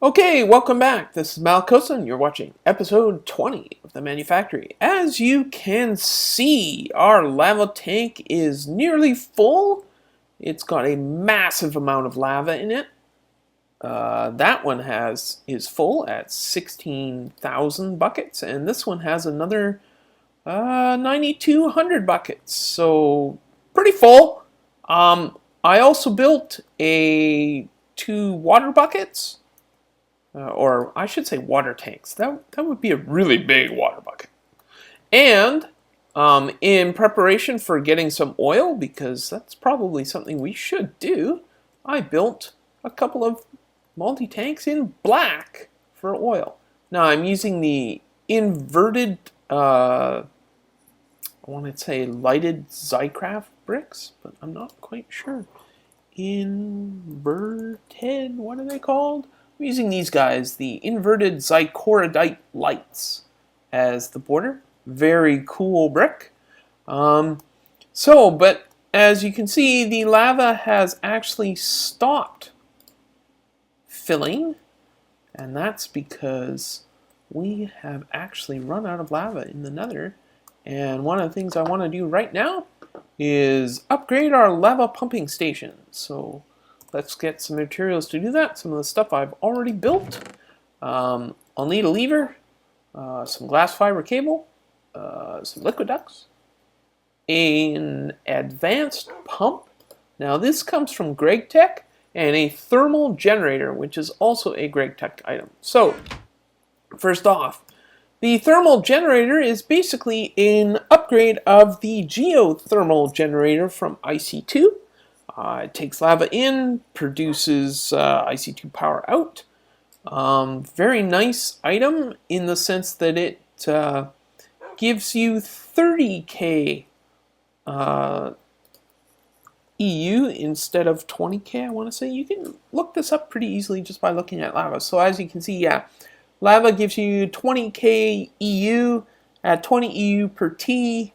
Okay, welcome back. This is Malcosa, and you're watching episode 20 of the Manufactory. As you can see, our lava tank is nearly full. It's got a massive amount of lava in it. That one is full at 16,000 buckets, and this one has another 9,200 buckets. So pretty full. I also built two water buckets. Or I should say water tanks. That would be a really big water bucket. And in preparation for getting some oil, because that's probably something we should do, I built a couple of multi-tanks in black for oil. Now I'm using the inverted, I want to say lighted Zycraft bricks, but I'm not quite sure. Inverted, what are they called? I'm using these guys, the inverted Zycorodite lights, as the border. Very cool brick. But as you can see, the lava has actually stopped filling, and that's because we have actually run out of lava in the Nether. And one of the things I want to do right now is upgrade our lava pumping station. So let's get some materials to do that. Some of the stuff I've already built. I'll need a lever, some glass fiber cable, some liquid ducts, an advanced pump. Now this comes from GregTech, and a thermal generator, which is also a GregTech item. So first off, the thermal generator is basically an upgrade of the geothermal generator from IC2. It takes lava in, produces IC2 power out. Very nice item in the sense that it gives you 30k EU instead of 20k, I want to say. You can look this up pretty easily just by looking at lava. So as you can see, yeah, lava gives you 20k EU at 20 EU per T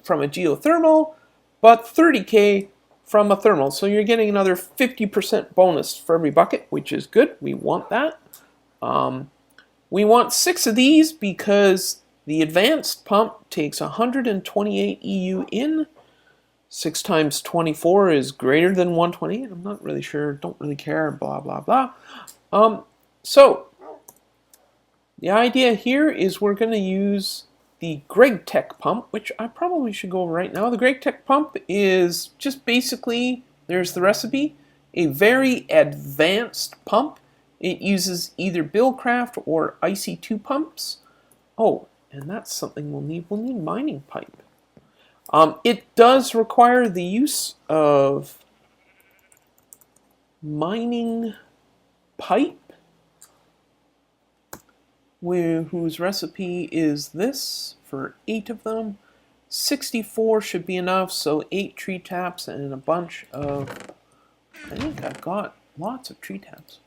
from a geothermal, but 30k from a thermal. So you're getting another 50% bonus for every bucket, which is good. We want that. We want 6 of these because the advanced pump takes 128 EU in. 6 times 24 is greater than 128. I'm not really sure, don't really care, blah, blah, blah. So the idea here is we're going to use the GregTech pump, which I probably should go over right now. The GregTech pump is just basically, there's the recipe, a very advanced pump. It uses either Buildcraft or IC2 pumps. Oh, and that's something we'll need. We'll need mining pipe. It does require the use of mining pipe, whose recipe is this for 8 of them. 64 should be enough, so 8 tree taps and a bunch of, I think I've got lots of tree taps.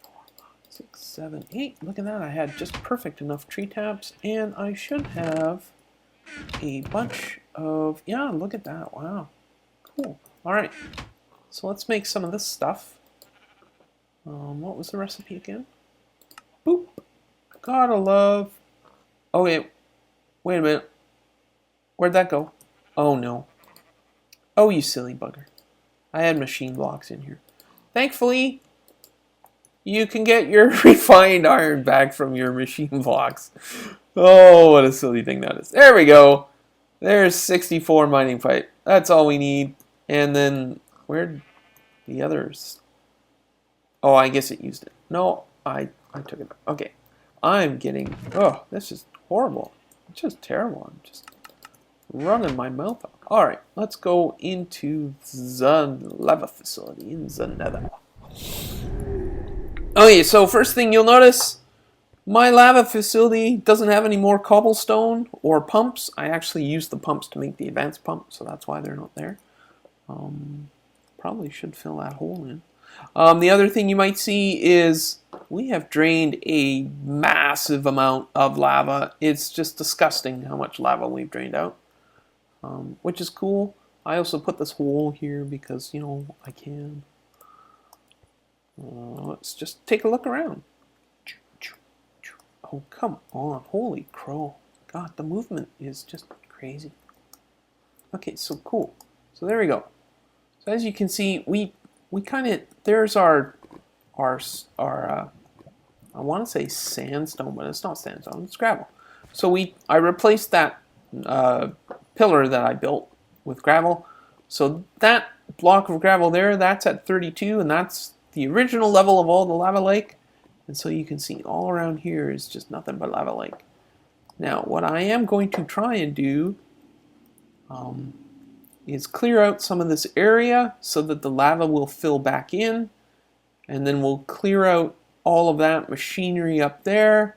4, 5, 6, 7, 8. Look at that, I had just perfect enough tree taps, and I should have a bunch of, yeah, look at that, wow, cool. Alright, so let's make some of this stuff. What was the recipe again? Boop. Gotta love, oh wait a minute, where'd that go? Oh no, oh you silly bugger, I had machine blocks in here. Thankfully, you can get your refined iron back from your machine blocks. Oh, what a silly thing that is. There we go. There's 64 mining pipe. That's all we need. And then, where'd the others? Oh, I guess it used it. No, I took it. Okay. I'm getting, oh, this is horrible. It's just terrible. I'm just running my mouth off. Alright, let's go into the lava facility in the Nether. Okay, so first thing you'll notice, my lava facility doesn't have any more cobblestone or pumps. I actually used the pumps to make the advanced pump, so that's why they're not there. Probably should fill that hole in. The other thing you might see is we have drained a massive amount of lava. It's just disgusting how much lava we've drained out, which is cool. I also put this hole here because, you know, I can. Let's just take a look around. Oh, come on. Holy crow. God, the movement is just crazy. Okay, so cool. So there we go. So as you can see, we kind of, there's our I want to say sandstone, but it's not sandstone, it's gravel. So I replaced that pillar that I built with gravel. So that block of gravel there, that's at 32, and that's the original level of all the lava lake. And so you can see all around here is just nothing but lava lake. Now, what I am going to try and do is clear out some of this area so that the lava will fill back in, and then we'll clear out all of that machinery up there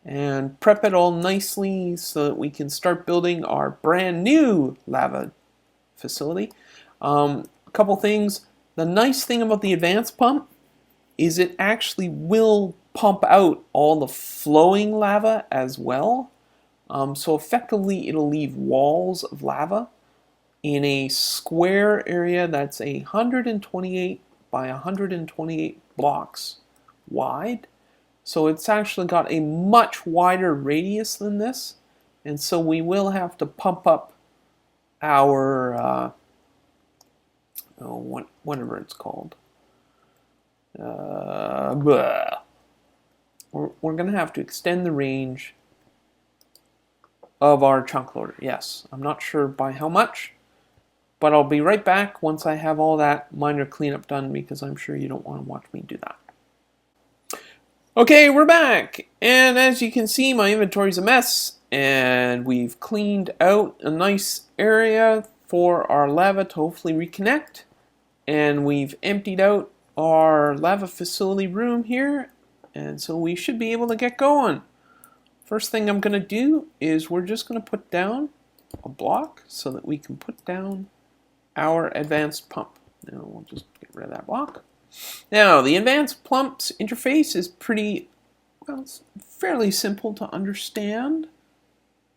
and prep it all nicely so that we can start building our brand new lava facility. A couple things. The nice thing about the advanced pump is it actually will pump out all the flowing lava as well. So effectively it'll leave walls of lava in a square area that's 128 by 128 blocks wide. So it's actually got a much wider radius than this, and so we will have to pump up our whatever it's called. We're going to have to extend the range of our chunk loader. Yes, I'm not sure by how much, but I'll be right back once I have all that minor cleanup done, because I'm sure you don't want to watch me do that. Okay, we're back, and as you can see, my inventory's a mess, and we've cleaned out a nice area for our lava to hopefully reconnect, and we've emptied out our lava facility room here, and so we should be able to get going. First thing I'm going to do is we're just going to put down a block so that we can put down our advanced pump. Now we'll just get rid of that block. Now the advanced pump's interface is pretty, well, it's fairly simple to understand,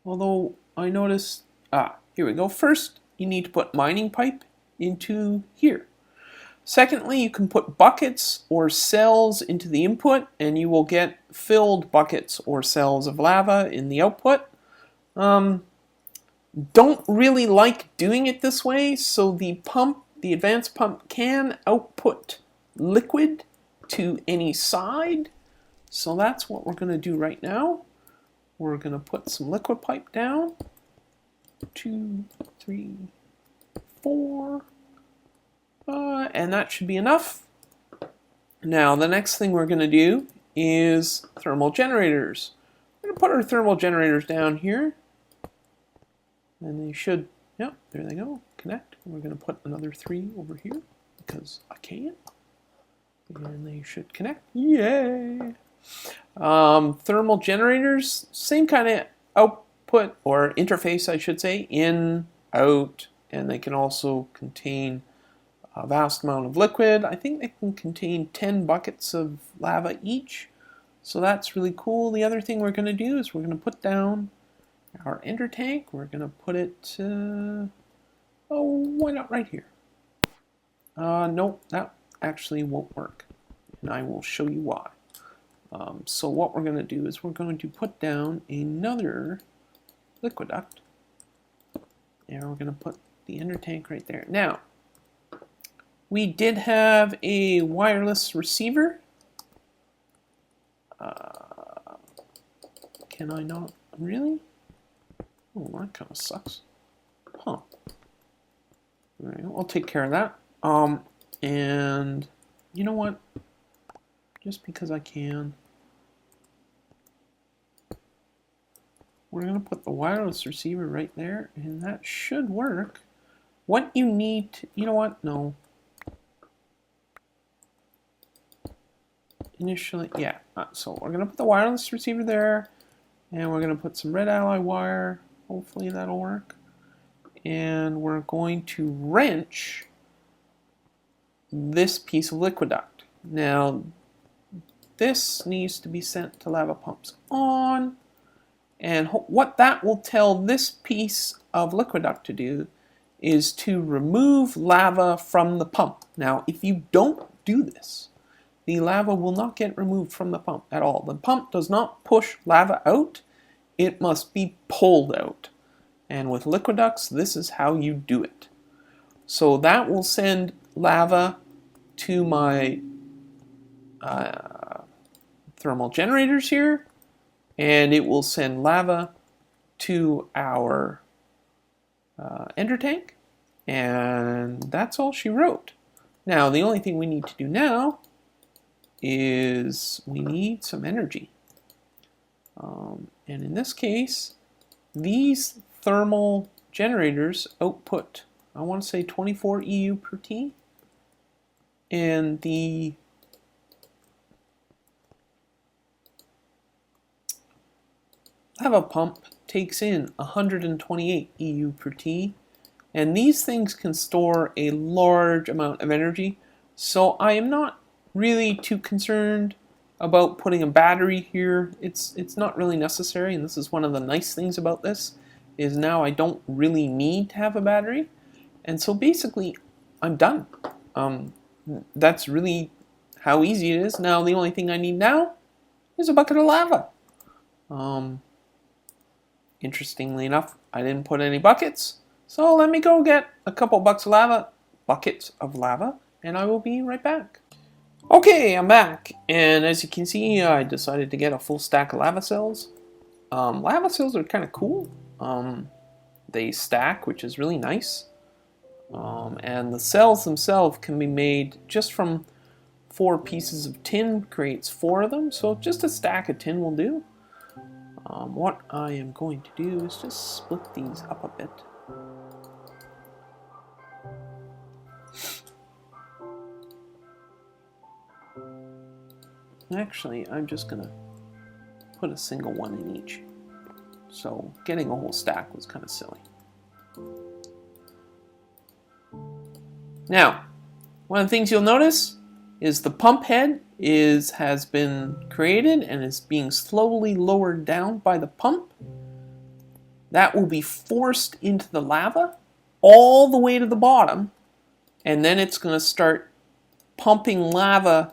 although I noticed, here we go. First, you need to put mining pipe into here. Secondly, you can put buckets or cells into the input, and you will get filled buckets or cells of lava in the output. Don't really like doing it this way, so the advanced pump can output liquid to any side. So that's what we're going to do right now. We're going to put some liquid pipe down. 2, 3, 4. And that should be enough. Now the next thing we're going to do is thermal generators. We're going to put our thermal generators down here. And they should, yep, there they go, connect. We're going to put another 3 over here because I can. And they should connect. Yay! Thermal generators, same kind of output or interface, I should say, in, out, and they can also contain a vast amount of liquid. I think they can contain 10 buckets of lava each. So that's really cool. The other thing we're going to do is we're going to put down our ender tank. We're going to put it, why not right here? Nope, that actually won't work. And I will show you why. So what we're going to do is we're going to put down another liquid duct. And we're going to put the ender tank right there. Now, we did have a wireless receiver. Can I not? Really? Oh, that kind of sucks. Huh. All right, I'll take care of that. And you know what? Just because I can, we're going to put the wireless receiver right there, and that should work. What you need to, you know what? No. Initially, yeah. So we're going to put the wireless receiver there, and we're going to put some red alloy wire. Hopefully that'll work. And we're going to wrench this piece of liquid duct. Now, this needs to be sent to lava pumps on, and what that will tell this piece of liquid duct to do is to remove lava from the pump. Now, if you don't do this, the lava will not get removed from the pump at all. The pump does not push lava out, it must be pulled out. And with liquid ducts, this is how you do it. So that will send lava to my thermal generators here, and it will send lava to our ender tank, and that's all she wrote. Now, the only thing we need to do now is we need some energy. And in this case, these thermal generators output, I want to say 24 EU per T, and the lava pump takes in 128 EU per T, and these things can store a large amount of energy, so I am not really too concerned about putting a battery here. It's not really necessary, and this is one of the nice things about this, is now I don't really need to have a battery, and so basically I'm done. That's really how easy it is. Now the only thing I need now is a bucket of lava. Interestingly enough, I didn't put any buckets, so let me go get a couple buckets of lava, and I will be right back. Okay, I'm back, and as you can see, I decided to get a full stack of lava cells. Lava cells are kind of cool. They stack, which is really nice. And the cells themselves can be made just from 4 pieces of tin, creates 4 of them, so just a stack of tin will do. What I am going to do is just split these up a bit. Actually, I'm just going to put a single one in each. So getting a whole stack was kind of silly. Now, one of the things you'll notice is the pump head has been created and is being slowly lowered down by the pump. That will be forced into the lava all the way to the bottom, and then it's going to start pumping lava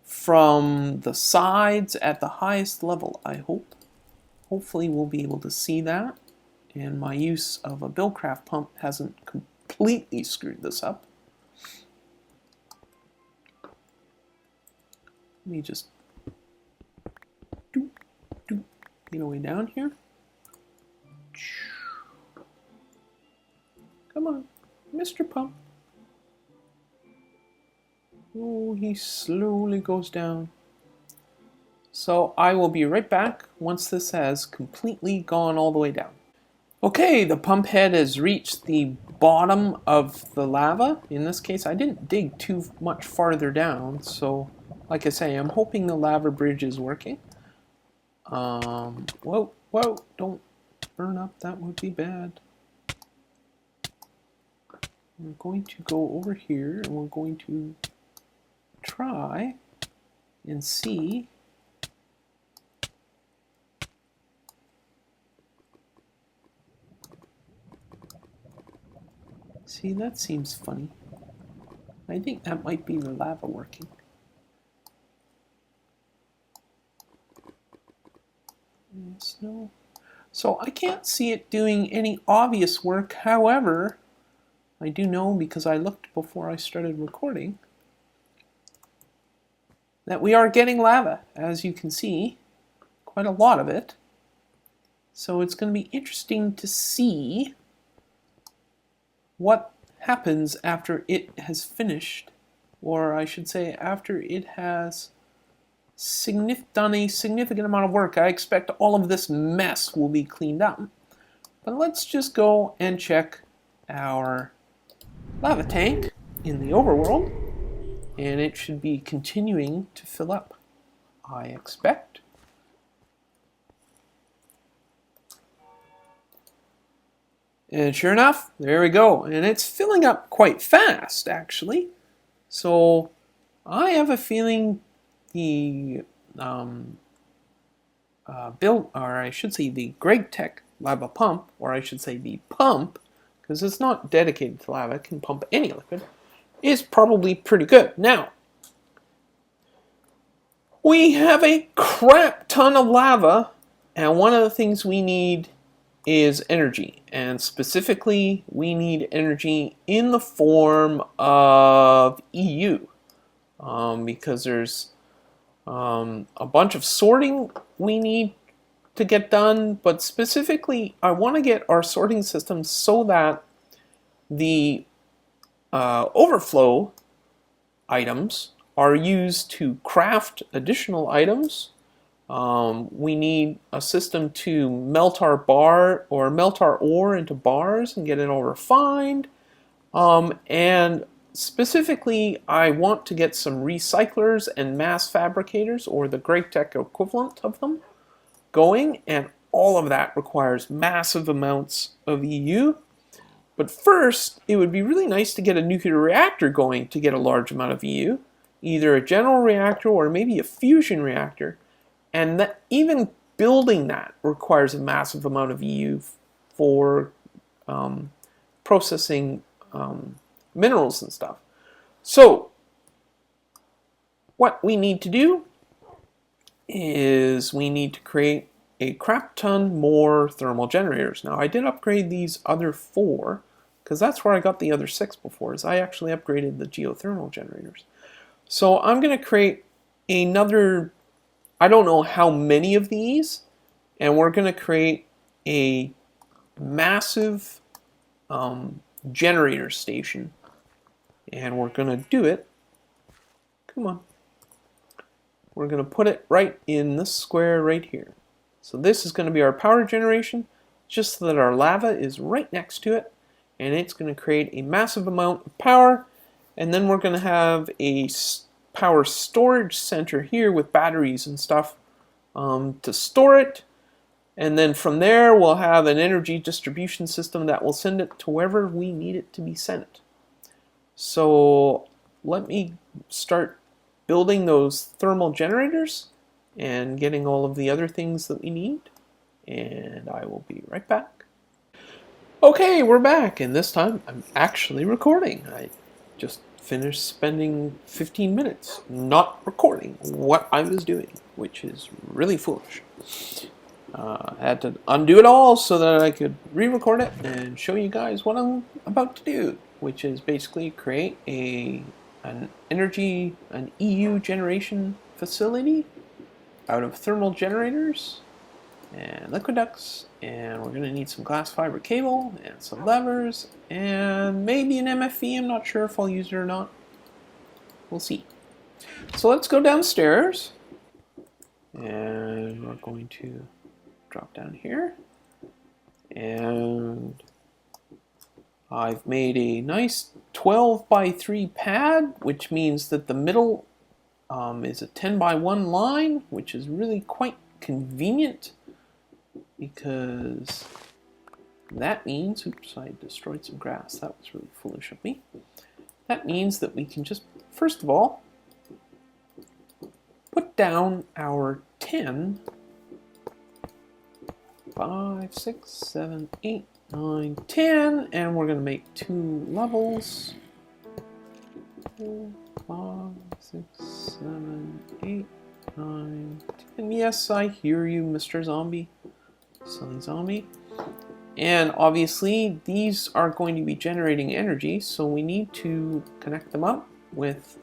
from the sides at the highest level, I hope. Hopefully we'll be able to see that, and my use of a Buildcraft pump hasn't completely screwed this up. Let me just get away down here. Come on, Mr. Pump. Oh, he slowly goes down. So I will be right back once this has completely gone all the way down. Okay, the pump head has reached the bottom of the lava. In this case, I didn't dig too much farther down, so like I say, I'm hoping the lava bridge is working. Whoa, don't burn up, that would be bad. We're going to go over here and we're going to try and see . See, that seems funny. I think that might be the lava working. Yes, no. So I can't see it doing any obvious work. However, I do know, because I looked before I started recording, that we are getting lava, as you can see, quite a lot of it. So it's going to be interesting to see what happens after it has finished, or I should say after it has done a significant amount of work. I expect all of this mess will be cleaned up. But let's just go and check our lava tank in the overworld, and it should be continuing to fill up, I expect. And sure enough, there we go. And it's filling up quite fast, actually. So I have a feeling the the GregTech lava pump, or I should say the pump, because it's not dedicated to lava, it can pump any liquid, is probably pretty good. Now, We have a crap ton of lava, and one of the things we need is energy, and specifically we need energy in the form of EU, because there's a bunch of sorting we need to get done, but specifically I want to get our sorting system so that the overflow items are used to craft additional items. We need a system to melt our ore into bars and get it all refined. And specifically, I want to get some recyclers and mass fabricators, or the GregTech equivalent of them, going, and all of that requires massive amounts of EU. But first, it would be really nice to get a nuclear reactor going to get a large amount of EU, either a general reactor or maybe a fusion reactor. And that, even building that requires a massive amount of EU for processing minerals and stuff. So what we need to do is we need to create a crap ton more thermal generators. Now, I did upgrade these other 4 because that's where I got the other 6 before, is I actually upgraded the geothermal generators. So I'm going to create another, I don't know how many of these, and we're going to create a massive generator station, and we're going to do it, come on, we're going to put it right in this square right here. So this is going to be our power generation, just so that our lava is right next to it, and it's going to create a massive amount of power. And then we're going to have a power storage center here with batteries and stuff to store it. And then from there, we'll have an energy distribution system that will send it to wherever we need it to be sent. So let me start building those thermal generators and getting all of the other things that we need. And I will be right back. Okay, we're back, and this time I'm actually recording. I just finished spending 15 minutes not recording what I was doing, which is really foolish. I had to undo it all so that I could re-record it and show you guys what I'm about to do, which is basically create an EU generation facility out of thermal generators and liquid ducts, and we're going to need some glass fiber cable and some levers and maybe an MFE. I'm not sure if I'll use it or not. We'll see. So let's go downstairs, and we're going to drop down here, and I've made a nice 12 by 3 pad, which means that the middle is a 10 by 1 line, which is really quite convenient, because that means, oops, I destroyed some grass. That was really foolish of me. That means that we can just, first of all, put down our 10, 5, 6, 7, 8, 9, 10, and we're going to make 2 levels. 4, 5, 6, 7, 8, 9, 10. Yes, I hear you, Mr. Zombie. Silly zombie. And obviously these are going to be generating energy, so we need to connect them up with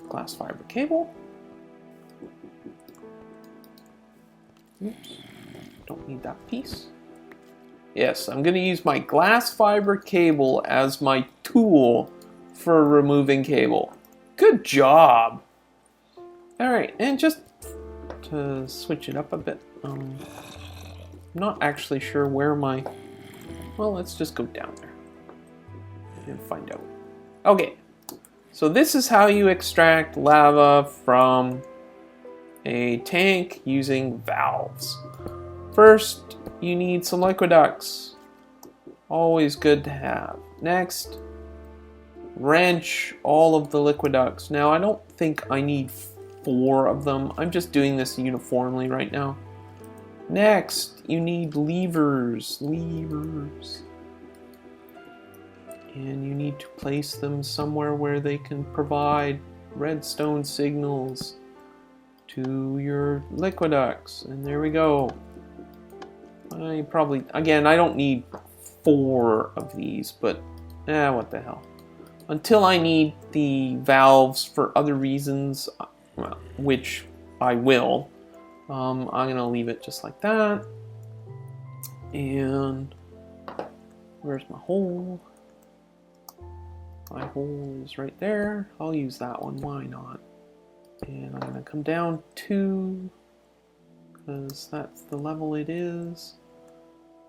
glass fiber cable. Oops, don't need that piece. Yes, I'm going to use my glass fiber cable as my tool for removing cable. Good job! Alright, and just to switch it up a bit, I'm not actually sure where my, well, let's just go down there and find out. Okay, so this is how you extract lava from a tank using valves. First, you need some liquid ducts. Always good to have. Next, wrench all of the liquid ducts. Now, I don't think I need 4 of them. I'm just doing this uniformly right now. Next, you need levers. And you need to place them somewhere where they can provide redstone signals to your liquiducts. And there we go. I probably, again, I don't need 4 of these, but what the hell. Until I need the valves for other reasons, well, which I will, I'm going to leave it just like that. And where's my hole? My hole is right there. I'll use that one, why not? And I'm going to come down 2, because that's the level it is.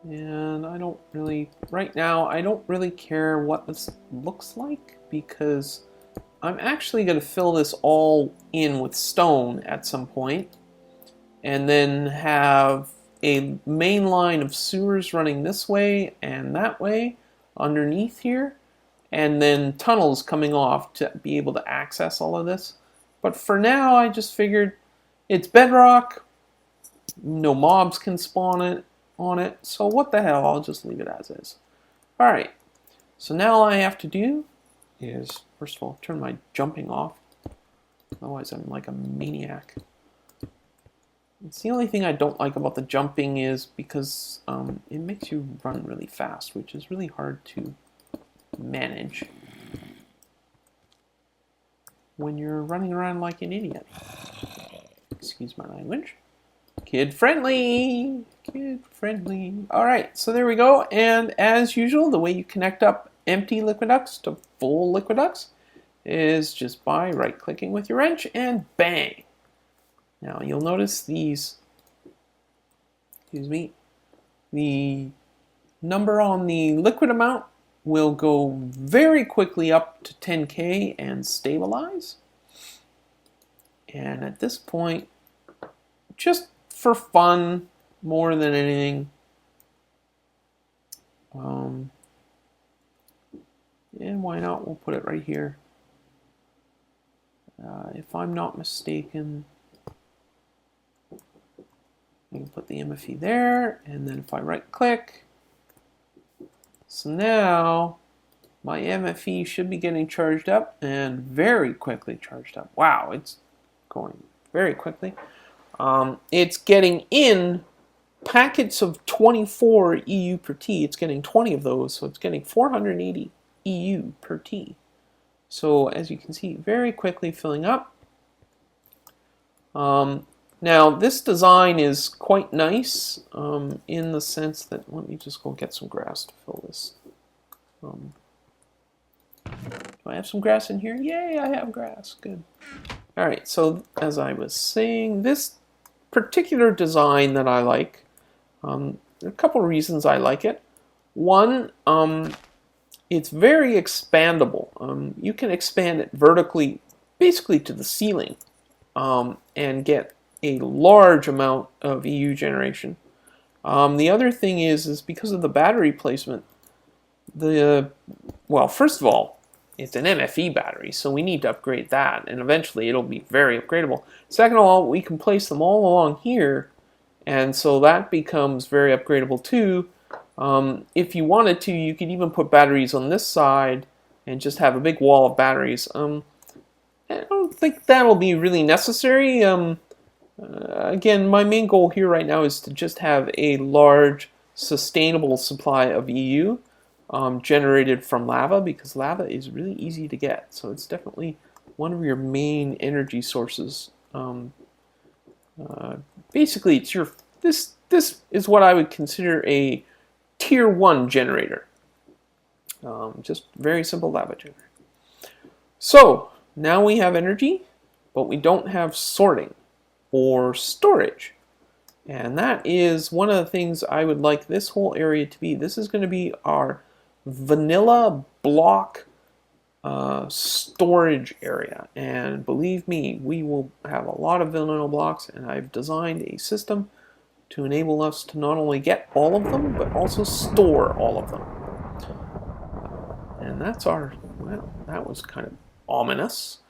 And I don't really, right now, I don't really care what this looks like, because I'm actually going to fill this all in with stone at some point, and then have a main line of sewers running this way and that way underneath here, and then tunnels coming off to be able to access all of this. But for now, I just figured it's bedrock, no mobs can spawn on it, so what the hell, I'll just leave it as is. Alright, so now all I have to do is, first of all, turn my jumping off, otherwise I'm like a maniac. It's the only thing I don't like about the jumping is because it makes you run really fast, which is really hard to manage when you're running around like an idiot. Excuse my language. Kid friendly! Kid friendly. Alright, so there we go. And as usual, the way you connect up empty liquiducts to full liquiducts is just by right-clicking with your wrench and bang! Now you'll notice these, the number on the liquid amount will go very quickly up to 10K and stabilize. And at this point, just for fun, more than anything, and why not, we'll put it right here. If I'm not mistaken, I can put the MFE there, and then if I right click, so now my MFE should be getting charged up, and very quickly charged up. Wow, it's going very quickly. It's getting in packets of 24 EU per T. It's getting 20 of those, so it's getting 480 EU per T. So as you can see, very quickly filling up. Now this design is quite nice in the sense that, let me just go get some grass to fill this. Do I have some grass in here? Yay, I have grass. Good. Alright, so as I was saying, this particular design that I like, there are a couple of reasons I like it. One, it's very expandable. You can expand it vertically, basically to the ceiling, and get a large amount of EU generation. The other thing is because of the battery placement, well, first of all, it's an MFE battery, so we need to upgrade that, and eventually it'll be very upgradable. Second of all, we can place them all along here, and so that becomes very upgradable too. If you wanted to, you could even put batteries on this side and just have a big wall of batteries. I don't think that'll be really necessary. Again, my main goal here right now is to just have a large, sustainable supply of EU. Generated from lava, because lava is really easy to get, so it's definitely one of your main energy sources. Basically, it's your this is what I would consider a tier 1 generator. Just very simple lava generator. So now we have energy, but we don't have sorting or storage. And that is one of the things I would like this whole area to be. This is going to be our vanilla block storage area, and believe me, we will have a lot of vanilla blocks, and I've designed a system to enable us to not only get all of them but also store all of them. And that's our, well, that was kind of ominous.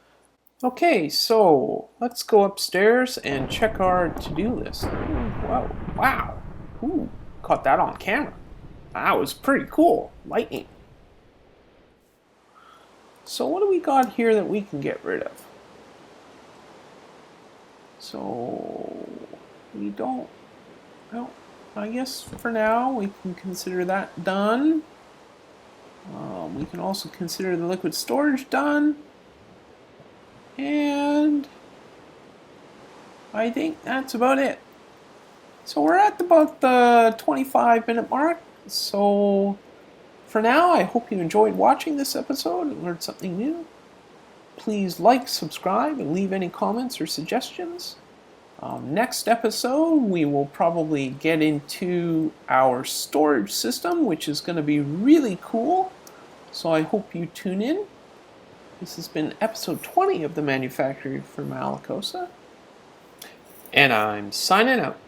Okay, so let's go upstairs and check our to-do list. Whoa, wow, ooh, caught that on camera. That was pretty cool. Lightning. So what do we got here that we can get rid of? So we don't, well, I guess for now we can consider that done. We can also consider the liquid storage done. And I think that's about it. So we're at about the 25-minute mark. So for now, I hope you enjoyed watching this episode and learned something new. Please like, subscribe, and leave any comments or suggestions. Next episode, we will probably get into our storage system, which is going to be really cool. So I hope you tune in. This has been episode 20 of the Manufactory for Malacosa. And I'm signing out.